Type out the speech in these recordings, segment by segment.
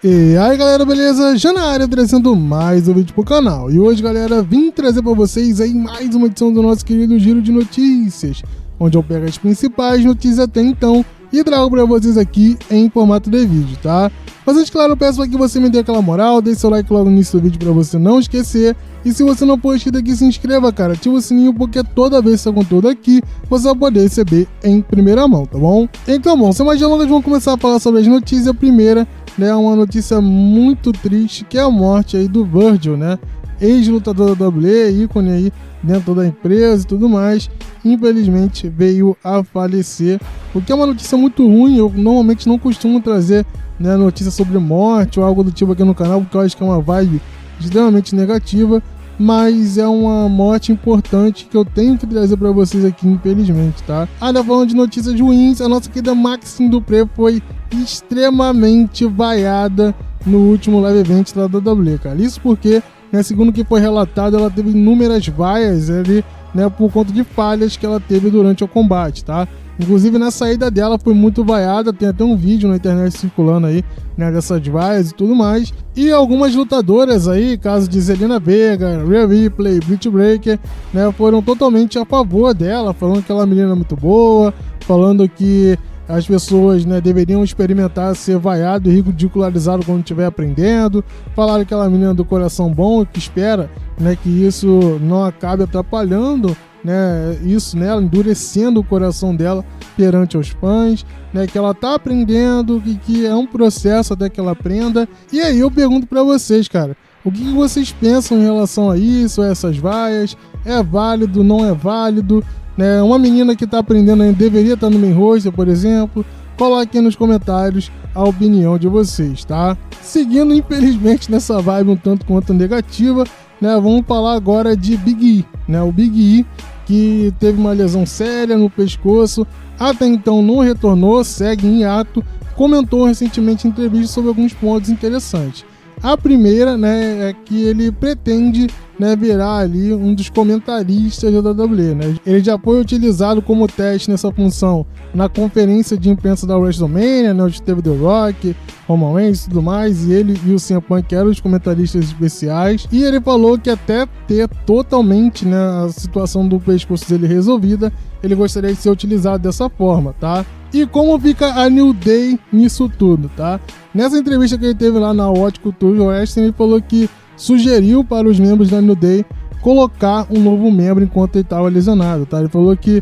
E aí galera, beleza? Já na área trazendo mais um vídeo pro canal. E hoje galera, vim trazer pra vocês aí mais uma edição do nosso querido Giro de Notícias, onde eu pego as principais notícias até então e trago pra vocês aqui em formato de vídeo, tá? Mas antes, claro, eu peço pra que você me dê aquela moral, deixe seu like logo no início do vídeo pra você não esquecer. E se você não for inscrito aqui, se inscreva, cara, ativa o sininho, porque toda vez que sair conteúdo aqui, você vai poder receber em primeira mão, tá bom? Então, bom, sem mais delongas, vamos começar a falar sobre as notícias. A primeira, né, uma notícia muito triste, que é a morte aí do Virgil, né? Ex-lutador da WWE, ícone aí dentro da empresa e tudo mais, infelizmente veio a falecer, o que é uma notícia muito ruim. Eu normalmente não costumo trazer, né, notícia sobre morte ou algo do tipo aqui no canal, porque eu acho que é uma vibe extremamente negativa, mas é uma morte importante que eu tenho que trazer para vocês aqui, infelizmente, tá? Ainda falando de notícias ruins, a nossa querida Maxine Dupri foi extremamente vaiada no último live event da WWE, cara. Isso porque, né, segundo o que foi relatado, ela teve inúmeras vaias ali, né, por conta de falhas que ela teve durante o combate, tá? Inclusive na saída dela foi muito vaiada, tem até um vídeo na internet circulando aí, né, dessas vaias e tudo mais. E algumas lutadoras aí, caso de Zelina Vega, Rhea Ripley, Britt Baker, né, foram totalmente a favor dela, falando que ela é uma menina muito boa, falando que as pessoas, né, deveriam experimentar ser vaiado e ridicularizado quando estiver aprendendo. Falaram que ela é uma menina do coração bom e que espera, né, que isso não acabe atrapalhando, né, isso nela, endurecendo o coração dela perante os fãs, né, que ela tá aprendendo, que é um processo até que ela aprenda. E aí eu pergunto pra vocês, cara, o que vocês pensam em relação a isso, a essas vaias? É válido, não é válido? Né, uma menina que tá aprendendo ainda deveria estar no main roster, por exemplo? Coloquem nos comentários a opinião de vocês, tá? Seguindo, infelizmente, nessa vibe um tanto quanto negativa, né, vamos falar agora de Big E, né? O Big E, que teve uma lesão séria no pescoço, até então não retornou, segue em hiato, comentou recentemente em entrevista sobre alguns pontos interessantes. A primeira, né, é que ele pretende, né, virar ali um dos comentaristas da WWE, né? Ele já foi utilizado como teste nessa função na conferência de imprensa da WrestleMania, né, onde teve The Rock, Roman Reigns e tudo mais, e ele e o CM Punk eram os comentaristas especiais, e ele falou que até ter totalmente, né, a situação do pescoço dele resolvida, ele gostaria de ser utilizado dessa forma, tá? E como fica a New Day nisso tudo, tá? Nessa entrevista que ele teve lá na What Culture Wrestling, ele falou que sugeriu para os membros da New Day colocar um novo membro enquanto ele estava lesionado, tá? Ele falou que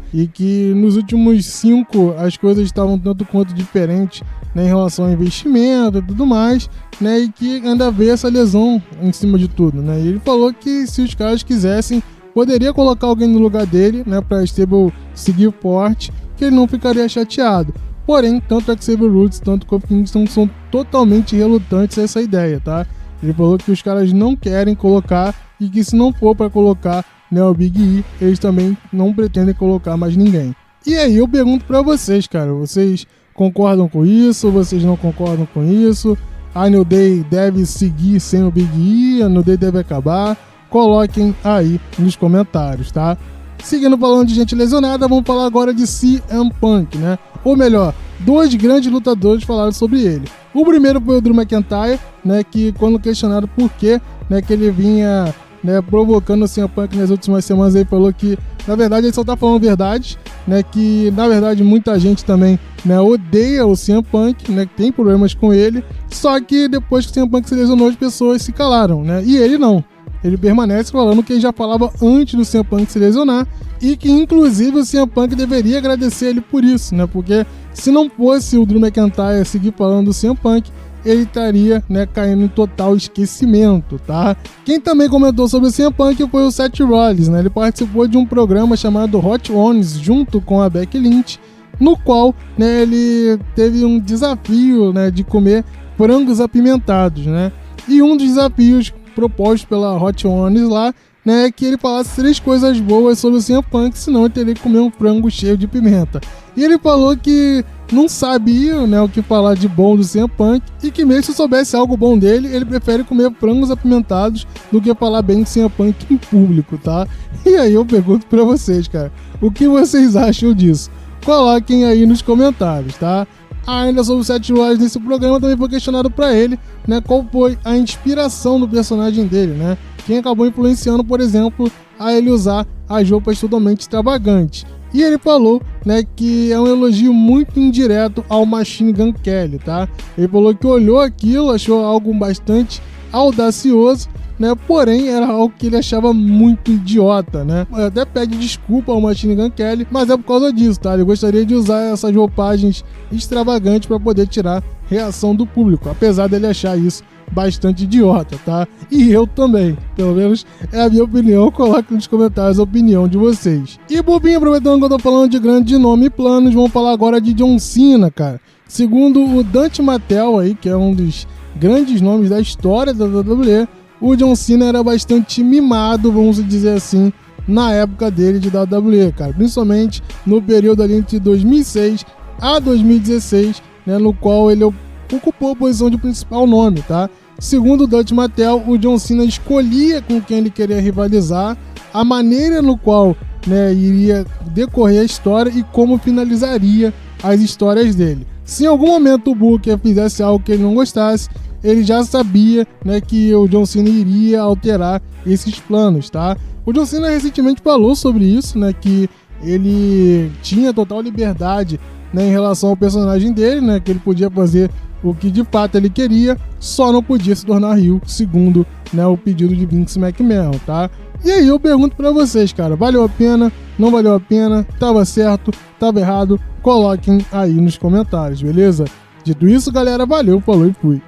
nos últimos 5 as coisas estavam tanto quanto diferentes, né, em relação ao investimento e tudo mais, né, e que ainda havia essa lesão em cima de tudo, né? E ele falou que se os caras quisessem, poderia colocar alguém no lugar dele, né, para a Stable seguir forte, que ele não ficaria chateado. Porém, tanto a Xavier Woods, tanto o Kofi Kingston são totalmente relutantes a essa ideia, tá? Ele falou que os caras não querem colocar e que se não for para colocar, né, o Big E, eles também não pretendem colocar mais ninguém. E aí eu pergunto para vocês, cara, vocês concordam com isso? Vocês não concordam com isso? A New Day deve seguir sem o Big E? A New Day deve acabar? Coloquem aí nos comentários, tá? Seguindo falando de gente lesionada, vamos falar agora de CM Punk, né? Ou melhor, 2 grandes lutadores falaram sobre ele. O primeiro foi o Drew McIntyre, né? Que quando questionado por que, né, que ele vinha, né, provocando o CM Punk nas últimas semanas, ele falou que, na verdade, ele só tá falando verdade, né? Que, na verdade, muita gente também, né, odeia o CM Punk, né? Que tem problemas com ele. Só que depois que o CM Punk se lesionou, as pessoas se calaram, né? E ele não. Ele permanece falando que ele já falava antes do CM Punk se lesionar e que, inclusive, o CM Punk deveria agradecer ele por isso, né? Porque se não fosse o Drew McIntyre seguir falando do CM Punk, ele estaria, né, caindo em total esquecimento, tá? Quem também comentou sobre o CM Punk foi o Seth Rollins, né? Ele participou de um programa chamado Hot Ones junto com a Becky Lynch, no qual, né, ele teve um desafio, né, de comer frangos apimentados, né? E um dos desafios proposto pela Hot Ones lá, né, que ele falasse 3 coisas boas sobre o CM Punk, senão ele teria que comer um frango cheio de pimenta. E ele falou que não sabia, né, o que falar de bom do CM Punk e que mesmo se soubesse algo bom dele, ele prefere comer frangos apimentados do que falar bem do CM Punk em público, tá? E aí eu pergunto pra vocês, cara, o que vocês acham disso? Coloquem aí nos comentários, tá? Ainda sobre os 7 Luares nesse programa, também foi questionado para ele, né, qual foi a inspiração do personagem dele, né? Quem acabou influenciando, por exemplo, a ele usar as roupas totalmente extravagantes. E ele falou, né, que é um elogio muito indireto ao Machine Gun Kelly, tá? Ele falou que olhou aquilo, achou algo bastante audacioso, né? Porém, era algo que ele achava muito idiota, né? Ele até pede desculpa ao Machine Gun Kelly, mas é por causa disso, tá? Ele gostaria de usar essas roupagens extravagantes para poder tirar reação do público, apesar dele achar isso bastante idiota, tá? E eu também, pelo menos é a minha opinião. Coloque nos comentários a opinião de vocês. E bobinho, aproveitando que eu tô falando de grande nome e planos, vamos falar agora de John Cena, cara. Segundo o Dante Mattel aí, que é um dos grandes nomes da história da WWE, o John Cena era bastante mimado, vamos dizer assim, na época dele de WWE, cara. Principalmente no período ali entre 2006 a 2016, né, no qual ele ocupou a posição de principal nome, tá? Segundo o Dutch Mattel, o John Cena escolhia com quem ele queria rivalizar, a maneira no qual, né, iria decorrer a história e como finalizaria as histórias dele. Se em algum momento o Booker fizesse algo que ele não gostasse, ele já sabia, né, que o John Cena iria alterar esses planos, tá? O John Cena recentemente falou sobre isso, né, que ele tinha total liberdade, né, em relação ao personagem dele, né, que ele podia fazer o que de fato ele queria, só não podia se tornar heel, segundo, né, o pedido de Vince McMahon, tá? E aí eu pergunto pra vocês, cara, valeu a pena? Não valeu a pena? Tava certo? Tava errado? Coloquem aí nos comentários, beleza? Dito isso, galera, valeu, falou e fui.